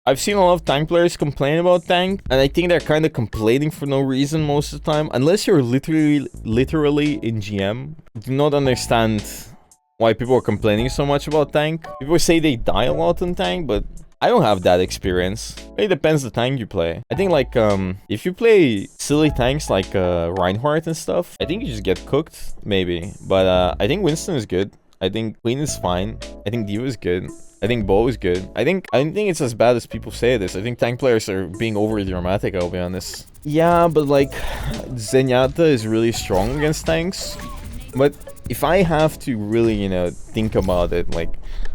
I've seen a lot of tank players complain about tank, and I think they're kind of complaining for no reason most of the time. Unless you're literally in GM, I do not understand why people are complaining so much about tank. People say they die a lot in tank, but I don't have that experience. It depends the tank you play. I think like if you play silly tanks like Reinhardt and stuff, I think you just get cooked, maybe. But I think Winston is good. I think Queen is fine. I think Diva is good. I think Bo is good. I don't think it's as bad as people say it is. I think tank players are being overly dramatic, I'll be honest. Yeah, but like Zenyatta is really strong against tanks. But if I have to really, you know, think about it, like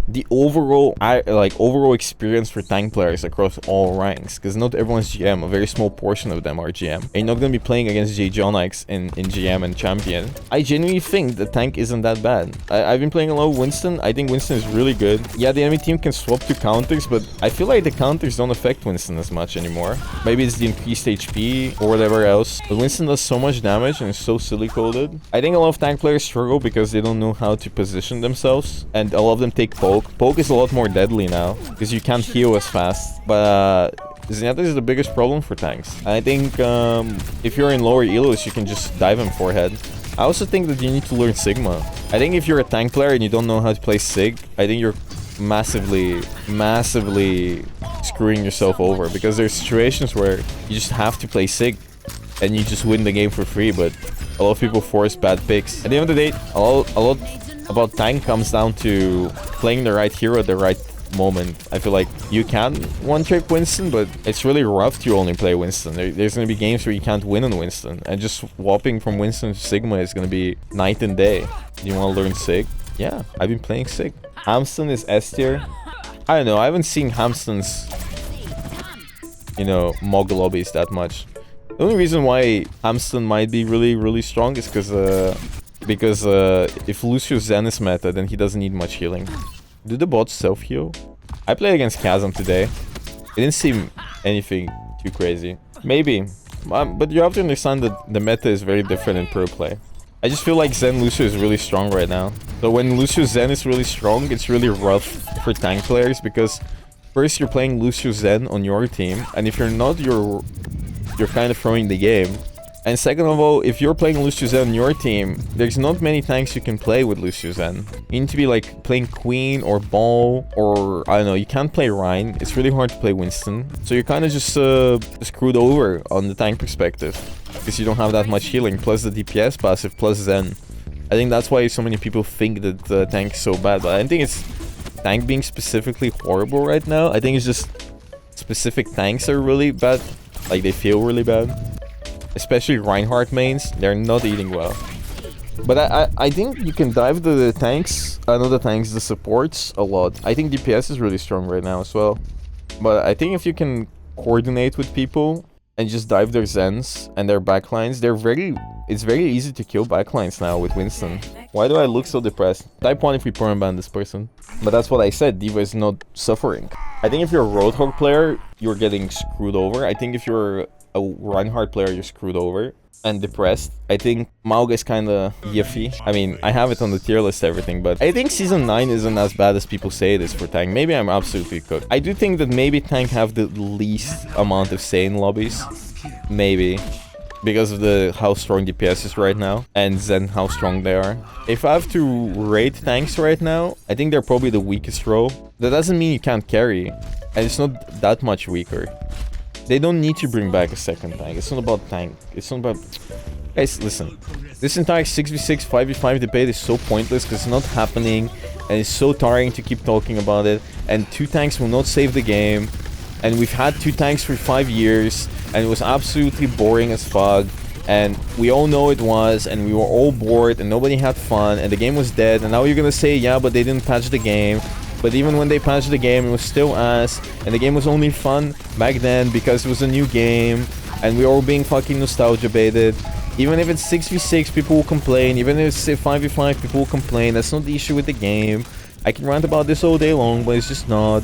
the overall experience for tank players across all ranks, because not everyone's GM, a very small portion of them are GM, and you're not going to be playing against J-Jonix in GM and Champion. I genuinely think the tank isn't that bad. I've been playing a lot of Winston. I think Winston is really good. Yeah, the enemy team can swap to counters, but I feel like the counters don't affect Winston as much anymore. Maybe it's the increased HP or whatever else, but Winston does so much damage and is so silly coded. I think a lot of tank players struggle because they don't know how to position themselves, and a lot of them take poke. Poke is a lot more deadly now because you can't heal as fast, but Zenyatta is the biggest problem for tanks. And I think if you're in lower elos, you can just dive him forehead. I also think that you need to learn Sigma. I think if you're a tank player and you don't know how to play Sig, I think you're massively screwing yourself over, because there's situations where you just have to play Sig and you just win the game for free, but a lot of people force bad picks. At the end of the day, a lot about tank comes down to playing the right hero at the right moment. I feel like you can one-trick Winston, but it's really rough to only play Winston. There's going to be games where you can't win on Winston, and just swapping from Winston to Sigma is going to be night and day. You want to learn Sig? Yeah, I've been playing Sig. Hamston is S tier. I don't know, I haven't seen Hamston's, you know, Mog lobbies that much. The only reason why Hamston might be really strong is because if Lucius Zen is meta, then he doesn't need much healing. Do the bots self-heal? I played against Chasm today. It didn't seem anything too crazy. Maybe. But you have to understand that the meta is very different in pro play. I just feel like Zen Lucio is really strong right now. So when Lucio Zen is really strong, it's really rough for tank players, because first you're playing Lucio Zen on your team, and if you're not, you're kind of throwing the game. And second of all, if you're playing Lucio Zen on your team, there's not many tanks you can play with Lucio Zen. You need to be like playing Queen or Ball, or I don't know, you can't play Rhine. It's really hard to play Winston. So you're kind of just screwed over on the tank perspective, because you don't have that much healing, plus the DPS passive, plus Zen. I think that's why so many people think that the tank is so bad, but I don't think it's tank being specifically horrible right now. I think it's just specific tanks are really bad. Like, they feel really bad. Especially Reinhardt mains, they're not eating well. But I think you can dive the tanks, the supports a lot. I think DPS is really strong right now as well. But I think if you can coordinate with people and just dive their Zens and their backlines, it's very easy to kill backlines now with Winston. Why do I look so depressed? Type 1 if we permaban this person. But that's what I said, Diva is not suffering. I think if you're a Roadhog player, you're getting screwed over. I think if you're a Reinhardt player, you're screwed over and depressed. I think Mauga is kind of yiffy. I mean, I have it on the tier list, everything, but I think Season 9 isn't as bad as people say it is for tank. Maybe I'm absolutely cooked. I do think that maybe tank have the least amount of sane lobbies. Maybe. Because of how strong DPS is right now, and then how strong they are. If I have to rate tanks right now, I think they're probably the weakest row. That doesn't mean you can't carry, and it's not that much weaker. They don't need to bring back a second tank. It's not about tank. It's not about... Guys, listen. This entire 6v6, 5v5 debate is so pointless because it's not happening, and it's so tiring to keep talking about it, and 2 tanks will not save the game. And we've had 2 tanks for 5 years, and it was absolutely boring as fuck, and we all know it was, and we were all bored, and nobody had fun, and the game was dead. And now you're gonna say, yeah, but they didn't patch the game. But even when they patched the game, it was still ass, and the game was only fun back then because it was a new game, and we were all being fucking nostalgia baited. Even if it's 6v6, people will complain. Even if it's 5v5, people will complain. That's not the issue with the game. I can rant about this all day long, but it's just not.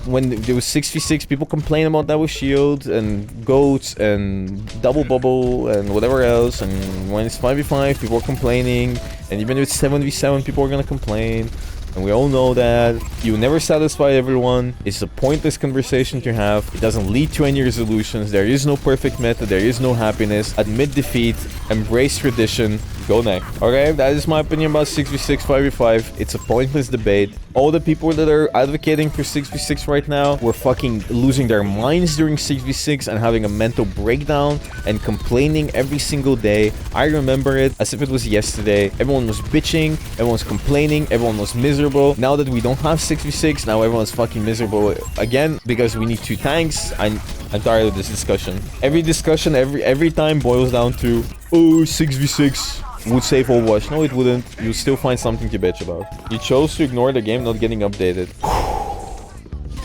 When there was 6v6, people complain about that with shields and goats and double bubble and whatever else. And when it's 5v5, people are complaining. And even if it's 7v7, people are gonna complain. And we all know that you never satisfy everyone. It's a pointless conversation to have. It doesn't lead to any resolutions. There is no perfect meta. There is no happiness. Admit defeat. Embrace tradition. Go next. Okay, that is my opinion about 6v6, 5v5. It's a pointless debate. All the people that are advocating for 6v6 right now were fucking losing their minds during 6v6 and having a mental breakdown and complaining every single day. I remember it as if it was yesterday. Everyone was bitching. Everyone was complaining. Everyone was miserable. Now that we don't have 6v6, now everyone's fucking miserable again because we need 2 tanks. I'm tired of this discussion. Every discussion, every time boils down to, oh, 6v6 would save Overwatch. No, it wouldn't. You'll still find something to bitch about. You chose to ignore the game not getting updated.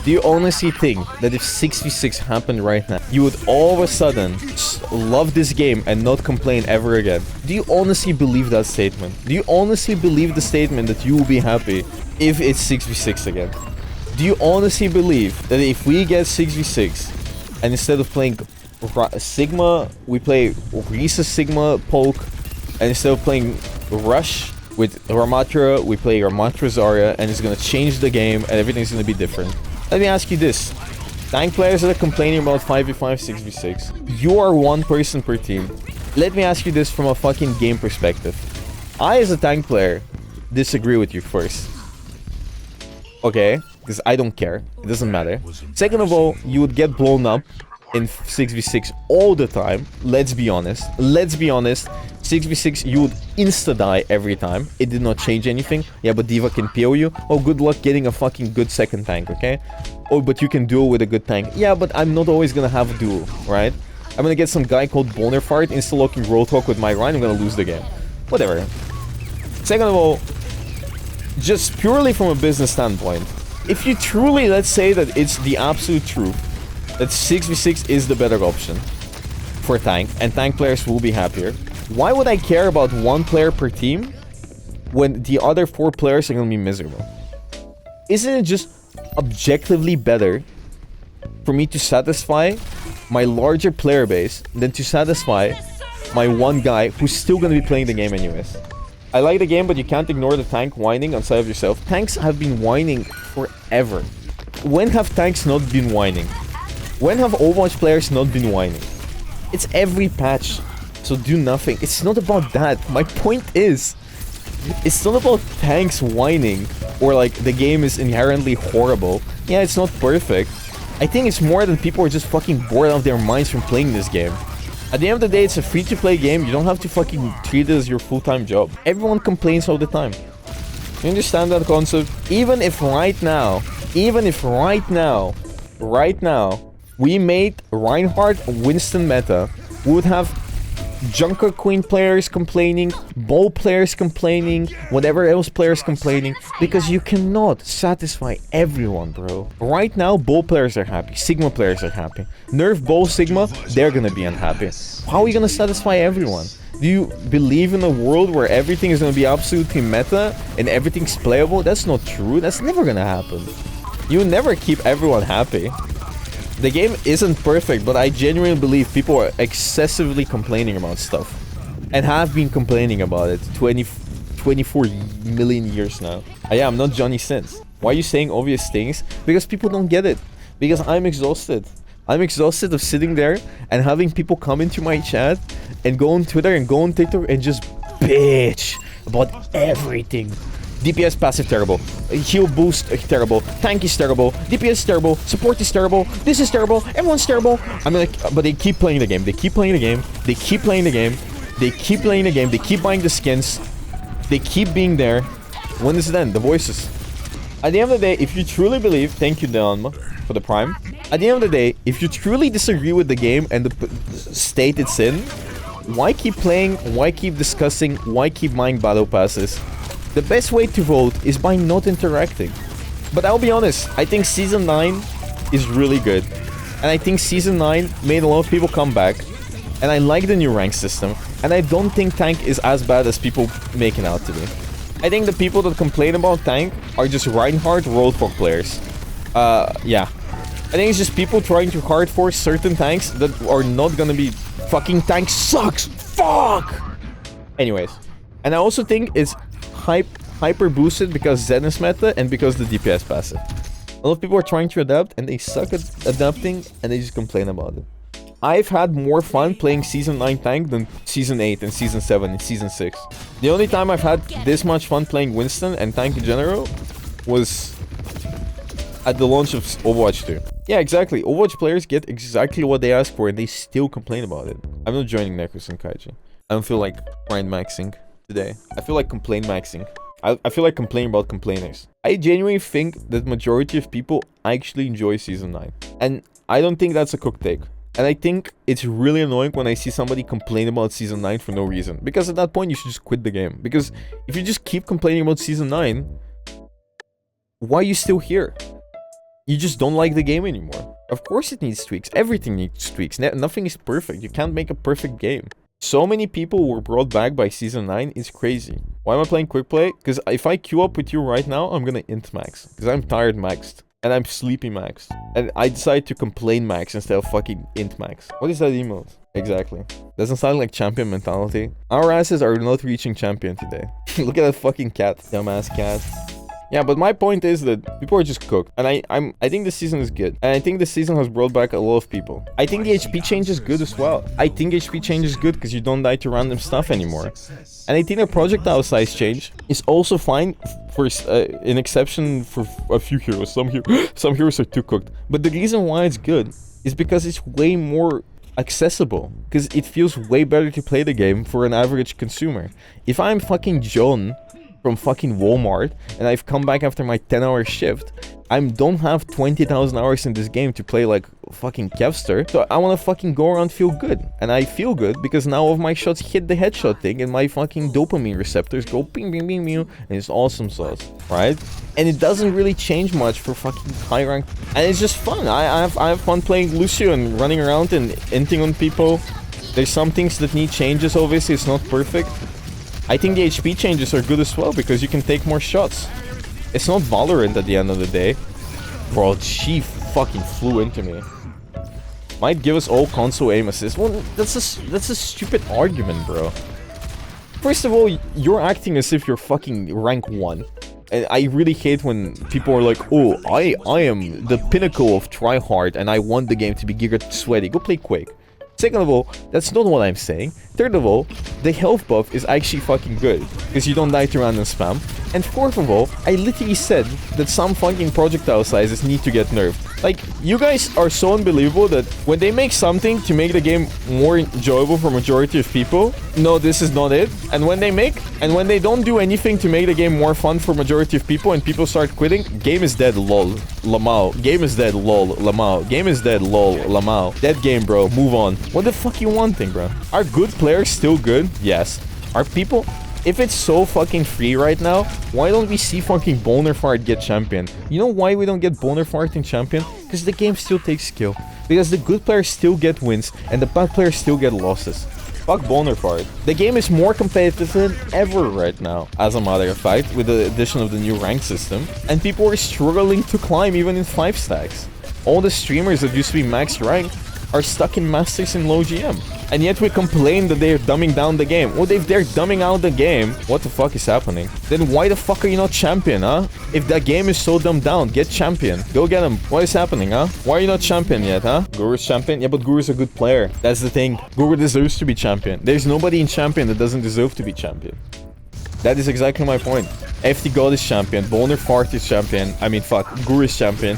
Do you honestly think that if 6v6 happened right now, you would all of a sudden love this game and not complain ever again? Do you honestly believe that statement? Do you honestly believe the statement that you will be happy if it's 6v6 again? Do you honestly believe that if we get 6v6 and instead of playing Sigma, we play Risa Sigma Poke, and instead of playing Rush with Ramatra, we play Ramatra Zarya, and it's gonna change the game and everything's gonna be different? Let me ask you this. Tank players that are complaining about 5v5, 6v6. You are 1 person per team. Let me ask you this from a fucking game perspective. I, as a tank player, disagree with you first. Okay? Because I don't care. It doesn't matter. Second of all, you would get blown up in 6v6 all the time. Let's be honest. Let's be honest. 6v6, you would insta-die every time. It did not change anything. Yeah, but D.Va can PO you. Oh, good luck getting a fucking good second tank, okay? Oh, but you can duel with a good tank. Yeah, but I'm not always gonna have a duel, right? I'm gonna get some guy called Bonnerfart insta-locking Roadhog with my Rhine. I'm gonna lose the game. Whatever. Second of all, just purely from a business standpoint, if you truly, let's say that it's the absolute truth, that 6v6 is the better option for tank, and tank players will be happier, why would I care about 1 player per team when the other 4 players are gonna be miserable? Isn't it just objectively better for me to satisfy my larger player base than to satisfy my 1 guy who's still gonna be playing the game anyways? I like the game, but you can't ignore the tank whining outside of yourself. Tanks have been whining forever. When have tanks not been whining? When have Overwatch players not been whining? It's every patch. So do nothing. It's not about that. My point is, it's not about tanks whining or like the game is inherently horrible. Yeah, it's not perfect. I think it's more than people are just fucking bored out of their minds from playing this game. At the end of the day, it's a free-to-play game. You don't have to fucking treat it as your full-time job. Everyone complains all the time. You understand that concept? Even if right now, we made Reinhardt Winston meta, we would have Junker Queen players complaining, Bow players complaining, whatever else players complaining, because you cannot satisfy everyone, bro. Right now, Bow players are happy, Sigma players are happy. Nerf Bow Sigma, they're gonna be unhappy. How are you gonna satisfy everyone? Do you believe in a world where everything is gonna be absolutely meta and everything's playable? That's not true. That's never gonna happen. You never keep everyone happy. The game isn't perfect, but I genuinely believe people are excessively complaining about stuff. And have been complaining about it 24 million years now. I'm not Johnny Sins. Why are you saying obvious things? Because people don't get it. Because I'm exhausted. I'm exhausted of sitting there and having people come into my chat and go on Twitter and go on TikTok and just bitch about everything. DPS passive terrible, heal boost terrible, tank is terrible, DPS terrible, support is terrible, this is terrible, everyone's terrible. I'm like, but they keep playing the game, they keep playing the game, they keep playing the game, they keep playing the game, they keep buying the skins, they keep being there. When does it end? The voices. At the end of the day, if you truly believe, thank you Don for the prime. At the end of the day, if you truly disagree with the game and the state it's in, why keep playing, why keep discussing, why keep buying battle passes? The best way to vote is by not interacting. But I'll be honest, I think Season 9 is really good. And I think Season 9 made a lot of people come back. And I like the new rank system. And I don't think Tank is as bad as people make it out to be. I think the people that complain about Tank are just Reinhardt Roadhog players. Yeah. I think it's just people trying to hard force certain tanks that are not gonna be... Fucking Tank sucks! Fuck! Anyways. And I also think it's hype hyper boosted because Zen is meta and because the DPS passive. A lot of people are trying to adapt and they suck at adapting and they just complain about it. I've had more fun playing Season 9 tank than Season 8 and Season 7 and Season 6. The only time I've had this much fun playing Winston and tank in general was at the launch of Overwatch 2. Yeah, exactly. Overwatch players get exactly what they ask for and they still complain about it. I'm not joining Necros and Kaiji. I don't feel like grind maxing today. I feel like complain maxing. I feel like complaining about complainers. I genuinely think that majority of people actually enjoy Season 9. And I don't think that's a cooked take. And I think it's really annoying when I see somebody complain about Season 9 for no reason. Because at that point, you should just quit the game. Because if you just keep complaining about Season 9, why are you still here? You just don't like the game anymore. Of course it needs tweaks. Everything needs tweaks. Nothing is perfect. You can't make a perfect game. So many people were brought back by Season 9. It's crazy. Why am I playing quick play? Because if I queue up with you right now, I'm gonna int max. Because I'm tired maxed. And I'm sleepy maxed. And I decided to complain max instead of fucking int max. What is that emote? Exactly. Doesn't sound like champion mentality. Our asses are not reaching champion today. Look at that fucking cat. Dumbass cat. Yeah, but my point is that people are just cooked. And I think this season is good. And I think this season has brought back a lot of people. I think the HP change is good as well. I think HP change is good because you don't die to random stuff anymore. And I think the projectile size change is also fine for an exception for a few heroes. Some heroes are too cooked. But the reason why it's good is because it's way more accessible. Because it feels way better to play the game for an average consumer. If I'm fucking John from fucking Walmart and I've come back after my 10-hour shift, I don't have 20,000 hours in this game to play like fucking Kevster, so I want to fucking go around feel good. And I feel good because now all of my shots hit the headshot thing and my fucking dopamine receptors go ping ping ping ping and it's awesome sauce, right? And it doesn't really change much for fucking high rank, and it's just fun. I have fun playing Lucio and running around and inting on people. There's some things that need changes, obviously it's not perfect. I think the HP changes are good as well because you can take more shots. It's not Valorant at the end of the day. Bro, she fucking flew into me. Might give us all console aim assist. Well, that's a stupid argument, bro. First of all, you're acting as if you're fucking rank 1. And I really hate when people are like, oh, I am the pinnacle of tryhard and I want the game to be giga sweaty. Go play Quake. Second of all, that's not what I'm saying. Third of all, the health buff is actually fucking good, because you don't die to random spam. And fourth of all, I literally said that some fucking projectile sizes need to get nerfed. Like, you guys are so unbelievable that when they make something to make the game more enjoyable for majority of people, no, this is not it. And when they don't do anything to make the game more fun for majority of people and people start quitting, game is dead, lol, lamau. Game is dead, lol, lamau. Game is dead, lol, lamau. Dead game, bro. Move on. What the fuck you wanting, bro? Are good players still good? Yes. Are people... If it's so fucking free right now, why don't we see fucking Bonafart get champion? You know why we don't get Bonafart in champion? Because the game still takes skill. Because the good players still get wins, and the bad players still get losses. Fuck Bonafart. The game is more competitive than ever right now, as a matter of fact, with the addition of the new rank system. And people are struggling to climb even in 5 stacks. All the streamers that used to be max rank are stuck in Masters and low GM. And yet we complain that they're dumbing down the game. Well, if they're dumbing out the game, what the fuck is happening? Then why the fuck are you not champion, huh? If that game is so dumbed down, get champion. Go get him. What is happening, huh? Why are you not champion yet, huh? Guru's champion? Yeah, but Guru's a good player. That's the thing. Guru deserves to be champion. There's nobody in champion that doesn't deserve to be champion. That is exactly my point. FT God is champion. Bonafart is champion. I mean, fuck. Guru is champion.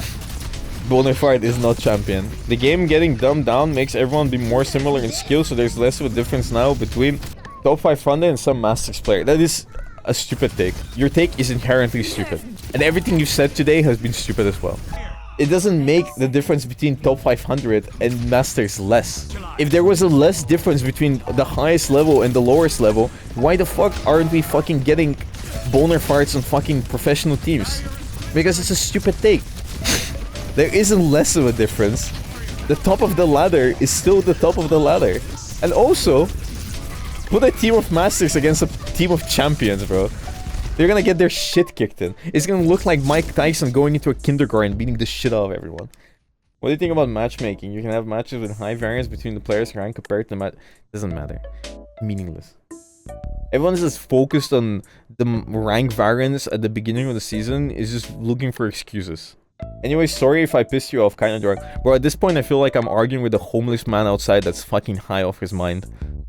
Bonafide is not champion. The game getting dumbed down makes everyone be more similar in skill, so there's less of a difference now between top 5 frontend and some Masters player. That is a stupid take. Your take is inherently stupid. And everything you've said today has been stupid as well. It doesn't make the difference between top 500 and Masters less. If there was a less difference between the highest level and the lowest level, why the fuck aren't we fucking getting Bonafides on fucking professional teams? Because it's a stupid take. There isn't less of a difference. The top of the ladder is still the top of the ladder. And also, put a team of Masters against a team of champions, bro. They're gonna get their shit kicked in. It's gonna look like Mike Tyson going into a kindergarten beating the shit out of everyone. What do you think about matchmaking? You can have matches with high variance between the players' rank compared to the doesn't matter. Meaningless. Everyone's just focused on the rank variance at the beginning of the season, is just looking for excuses. Anyway, sorry if I pissed you off, kinda drunk. Bro, at this point I feel like I'm arguing with a homeless man outside that's fucking high off his mind.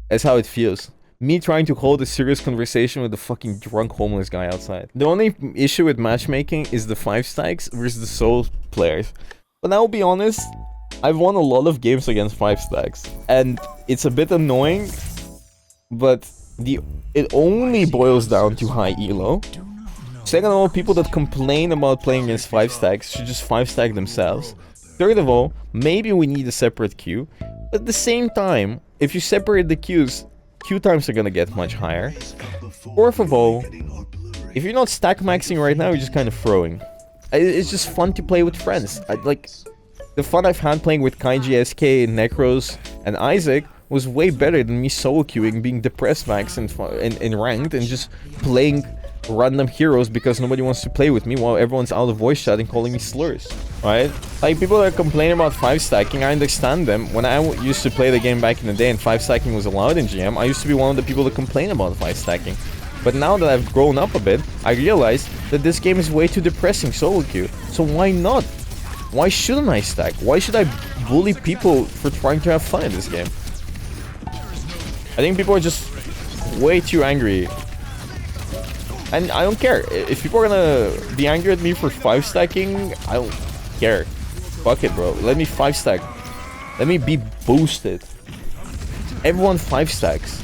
That's how it feels. Me trying to hold a serious conversation with a fucking drunk homeless guy outside. The only issue with matchmaking is the 5 stacks versus the solo players. But I'll be honest, I've won a lot of games against 5 stacks. And it's a bit annoying, but it only boils down to high elo. Second of all, people that complain about playing against 5 stacks should just 5 stack themselves. Third of all, maybe we need a separate queue. But at the same time, if you separate the queues, queue times are gonna get much higher. Fourth of all, if you're not stack maxing right now, you're just kind of throwing. It's just fun to play with friends. Like, the fun I've had playing with Kaiji, SK, Necros, and Isaac was way better than me solo queuing, being depressed max in ranked, and just playing random heroes because nobody wants to play with me while everyone's out of voice chat and calling me slurs, right? Like, people that complain about 5 stacking, I understand them. When I used to play the game back in the day and 5 stacking was allowed in GM, I used to be one of the people that complain about 5 stacking. But now that I've grown up a bit, I realize that this game is way too depressing solo queue. So why not? Why shouldn't I stack? Why should I bully people for trying to have fun in this game? I think people are just way too angry. And I don't care. If people are gonna be angry at me for 5 stacking, I don't care. Fuck it, bro. Let me 5 stack. Let me be boosted. Everyone 5 stacks.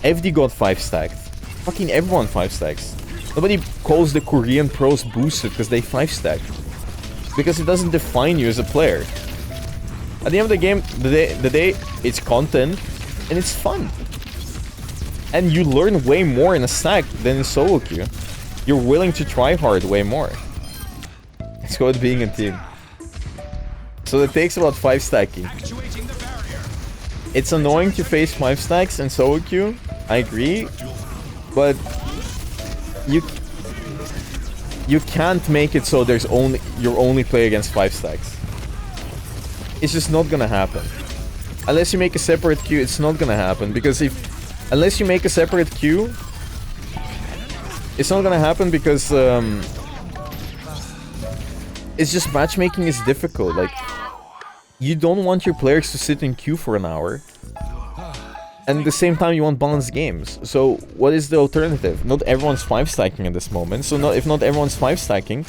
FD got 5 stacked. Fucking everyone 5 stacks. Nobody calls the Korean pros boosted because they 5 stack. Because it doesn't define you as a player. At the end of the game, the day it's content and it's fun. And you learn way more in a stack than in solo queue. You're willing to try hard way more. It's called being a team. So it takes about 5 stacking. It's annoying to face 5 stacks in solo queue, I agree. But you can't make it so you're only play against 5 stacks. It's just not gonna happen. Unless you make a separate queue, it's not gonna happen. Because unless you make a separate queue, it's not gonna happen because it's just matchmaking is difficult. Like, you don't want your players to sit in queue for an hour, and at the same time you want balanced games. So what is the alternative? Not everyone's 5 stacking at this moment. So if not everyone's 5 stacking,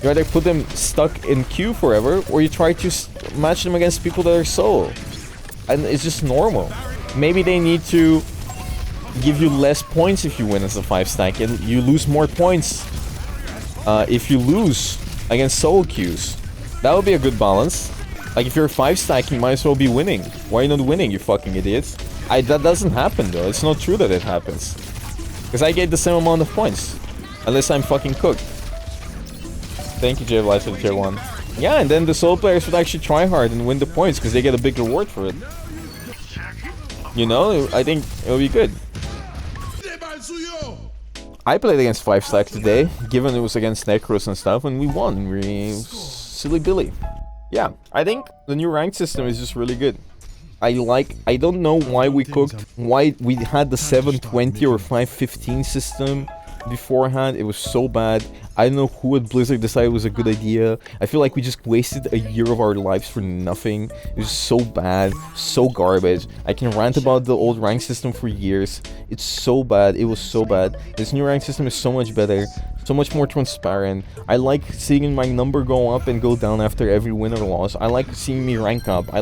you either put them stuck in queue forever, or you try to match them against people that are solo. And it's just normal. Maybe they need to give you less points if you win as a 5 stack, and you lose more points if you lose against solo queues. That would be a good balance. Like, if you're 5 stacking, you might as well be winning. Why are you not winning, you fucking idiots? That doesn't happen though. It's not true that it happens. Because I get the same amount of points. Unless I'm fucking cooked. Thank you, JVLife, for the tier 1. Yeah, and then the solo players would actually try hard and win the points because they get a big reward for it. You know, I think it will be good. I played against 5 stack today, given it was against Necros and stuff, and we won. Silly Billy. Yeah, I think the new rank system is just really good. I don't know why we had the 720 or 515 system beforehand. It was so bad. I don't know who at Blizzard decided it was a good idea. I feel like we just wasted a year of our lives for nothing. It was so bad, so garbage. I can rant about the old rank system for years. It's so bad. It was so bad. This new rank system is so much better, so much more transparent. I like seeing my number go up and go down after every win or loss. I like seeing me rank up.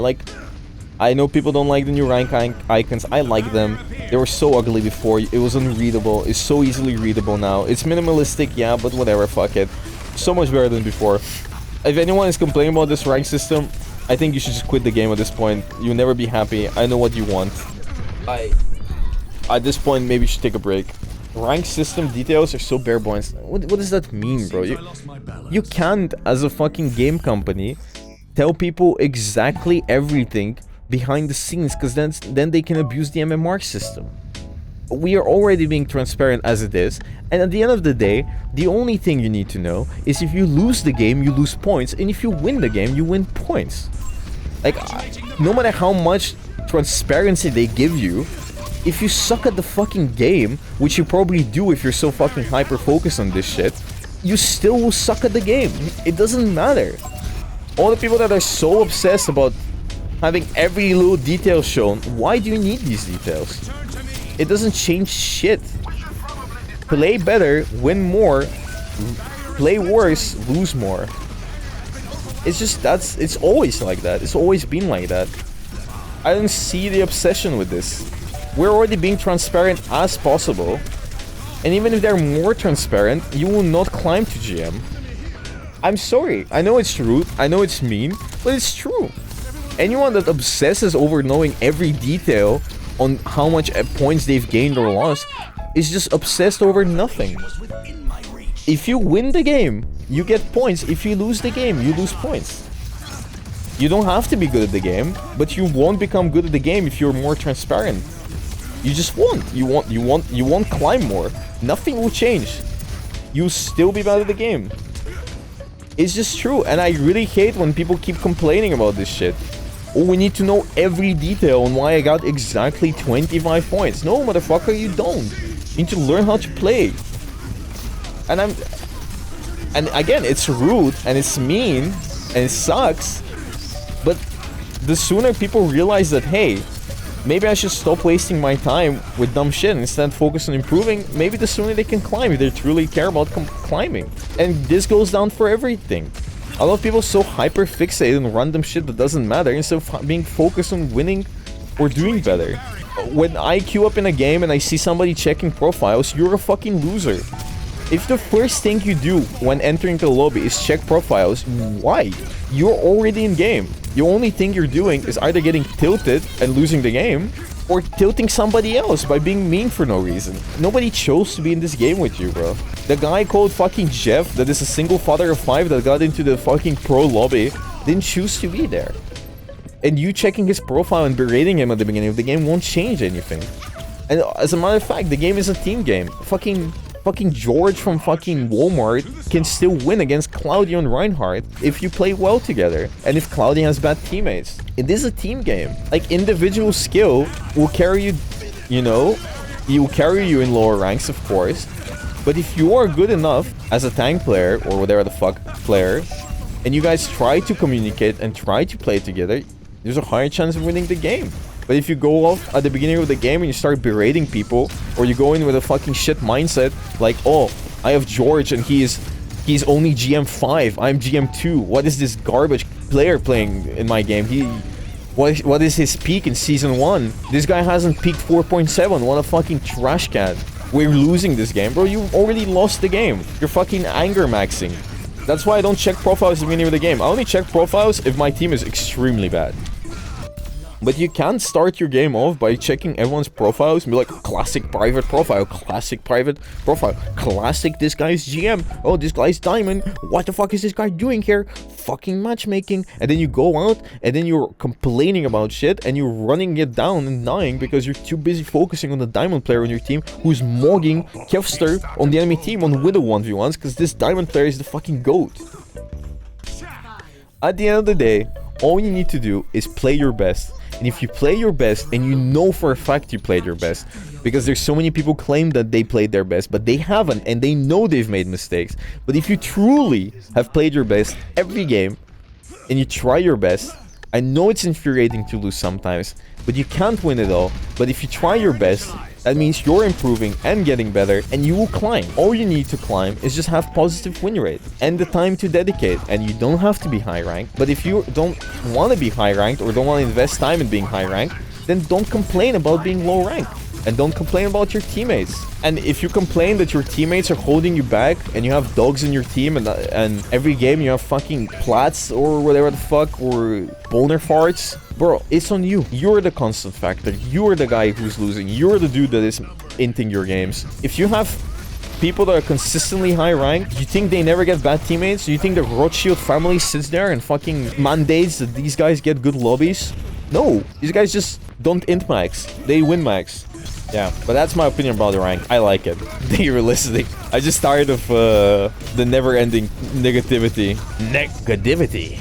I know people don't like the new rank icons. I like them. They were so ugly before. It was unreadable. It's so easily readable now. It's minimalistic, yeah, but whatever, fuck it. So much better than before. If anyone is complaining about this rank system, I think you should just quit the game at this point. You'll never be happy. I know what you want. At this point, maybe you should take a break. Rank system details are so bare bones. What does that mean, bro? You can't, as a fucking game company, tell people exactly everything behind the scenes, because then they can abuse the MMR system. We are already being transparent as it is, and at the end of the day, the only thing you need to know is if you lose the game, you lose points, and if you win the game, you win points. Like, no matter how much transparency they give you, If you suck at the fucking game, which you probably do if you're so fucking hyper-focused on this shit, you still will suck at the game. It doesn't matter. All the people that are so obsessed about having every little detail shown, why do you need these details? It doesn't change shit. Play better, win more. Play worse, lose more. It's just, it's always like that. It's always been like that. I don't see the obsession with this. We're already being transparent as possible. And even if they're more transparent, you will not climb to GM. I'm sorry. I know it's rude. I know it's mean. But it's true. Anyone that obsesses over knowing every detail on how much points they've gained or lost is just obsessed over nothing. If you win the game, you get points. If you lose the game, you lose points. You don't have to be good at the game, but you won't become good at the game if you're more transparent. You just won't. You won't climb more. Nothing will change. You'll still be bad at the game. It's just true, and I really hate when people keep complaining about this shit. Oh, we need to know every detail on why I got exactly 25 points. No, motherfucker, you don't. You need to learn how to play. And again, it's rude, and it's mean, and it sucks. But the sooner people realize that, hey, maybe I should stop wasting my time with dumb shit and instead focus on improving, maybe the sooner they can climb if they truly care about climbing. And this goes down for everything. A lot of people are so hyper fixated on random shit that doesn't matter instead of being focused on winning or doing better. When I queue up in a game and I see somebody checking profiles, you're a fucking loser. If the first thing you do when entering the lobby is check profiles, why? You're already in game. The only thing you're doing is either getting tilted and losing the game, or tilting somebody else by being mean for no reason. Nobody chose to be in this game with you, bro. The guy called fucking Jeff, that is a single father of 5 that got into the fucking pro lobby, didn't choose to be there. And you checking his profile and berating him at the beginning of the game won't change anything. And as a matter of fact, the game is a team game. Fucking George from fucking Walmart can still win against Claudio and Reinhardt if you play well together and if Claudio has bad teammates. It is a team game. Like, individual skill will carry you, you know, he will carry you in lower ranks, of course. But if you are good enough as a tank player or whatever the fuck player, and you guys try to communicate and try to play together, there's a higher chance of winning the game. But if you go off at the beginning of the game and you start berating people, or you go in with a fucking shit mindset, like, oh, I have George and he's only GM5, I'm GM2. What is this garbage player playing in my game? What is his peak in Season 1? This guy hasn't peaked 4.7. What a fucking trash can. We're losing this game, bro. You already lost the game. You're fucking anger maxing. That's why I don't check profiles at the beginning of the game. I only check profiles if my team is extremely bad. But you can't start your game off by checking everyone's profiles and be like, classic private profile, classic private profile, classic this guy's GM, oh, this guy's diamond, what the fuck is this guy doing here? Fucking matchmaking. And then you go out and then you're complaining about shit and you're running it down and dying because you're too busy focusing on the diamond player on your team who's mogging Kevster on the enemy team on Widow 1v1s because this diamond player is the fucking GOAT. At the end of the day, all you need to do is play your best. And if you play your best, and you know for a fact you played your best, because there's so many people claim that they played their best, but they haven't, and they know they've made mistakes. But if you truly have played your best every game, and you try your best, I know it's infuriating to lose sometimes, but you can't win it all. But if you try your best, that means you're improving and getting better, and you will climb. All you need to climb is just have positive win rate and the time to dedicate, and you don't have to be high ranked. But if you don't want to be high ranked or don't want to invest time in being high ranked, then don't complain about being low ranked. And don't complain about your teammates. And if you complain that your teammates are holding you back and you have dogs in your team and every game you have fucking plats or whatever the fuck or boner farts, bro, it's on you. You're the constant factor. You're the guy who's losing. You're the dude that is inting your games. If you have people that are consistently high ranked, you think they never get bad teammates? Do you think the Rothschild family sits there and fucking mandates that these guys get good lobbies? No, these guys just don't int max. They win max. Yeah, but that's my opinion about the rank. I like it. Thank you for listening. I just tired of the never-ending negativity. Negativity.